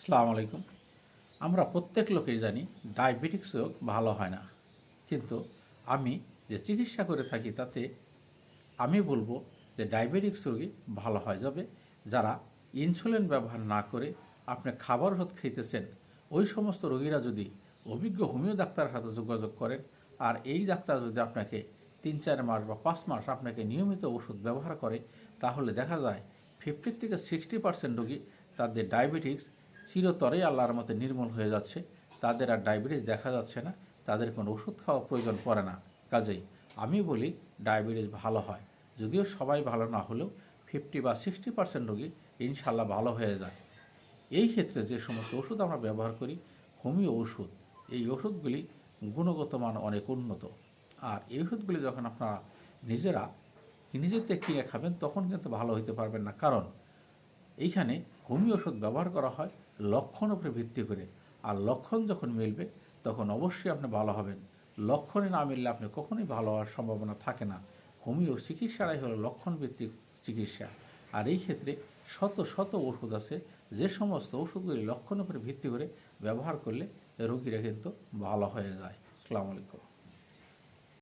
আসসালামু আলাইকুম। আমরা প্রত্যেক লোকেই জানি ডায়াবেটিক্স রোগ ভালো হয় না, কিন্তু আমি যে চিকিৎসা করে থাকি তাতে আমি বলবো যে ডায়াবেটিক্স রোগী ভালো হয় যাবে যারা ইনসুলিন ব্যবহার না করে আপনি খাবার ওষুধ খাইতেছেন। ওই সমস্ত রোগীরা যদি অভিজ্ঞ হোমিও ডাক্তারের সাথে যোগাযোগ করেন, আর এই ডাক্তার যদি আপনাকে 3-4 মাস বা 5 মাস আপনাকে নিয়মিত ওষুধ ব্যবহার করে, তাহলে দেখা যায় 50 থেকে 60% রোগী তাদের ডায়াবেটিক্স চিরতরেই আল্লাহর মতে নির্মূল হয়ে যাচ্ছে। তাদের আর ডায়াবেটিস দেখা যাচ্ছে না, তাদের কোনো ওষুধ খাওয়া প্রয়োজন পড়ে না। কাজেই আমি বলি ডায়াবেটিস ভালো হয়, যদিও সবাই ভালো না হলেও 50 বা 60% রোগী ইনশাল্লাহ ভালো হয়ে যায়। এই ক্ষেত্রে যে সমস্ত ওষুধ আমরা ব্যবহার করি, হোমিও ওষুধ, এই ওষুধগুলি গুণগত মান অনেক উন্নত। আর এই ওষুধগুলি যখন আপনারা নিজেরা নিজেতে কিনে খাবেন তখন কিন্তু ভালো হইতে পারবেন না, কারণ এইখানে হোমিও ওষুধ ব্যবহার করা হয় লক্ষণ উপরে ভিত্তি করে। আর লক্ষণ যখন মিলবে তখন অবশ্যই আপনি ভালো হবেন। লক্ষণে না মিললে আপনি কখনোই ভালো হওয়ার সম্ভাবনা থাকে না। হোমিও চিকিৎসাটাই হলো লক্ষণভিত্তিক চিকিৎসা। আর এই ক্ষেত্রে শত শত ওষুধ আছে, যে সমস্ত ওষুধগুলি লক্ষণ উপরে ভিত্তি করে ব্যবহার করলে রোগীরা কিন্তু ভালো হয়ে যায়। আসসালামু আলাইকুম।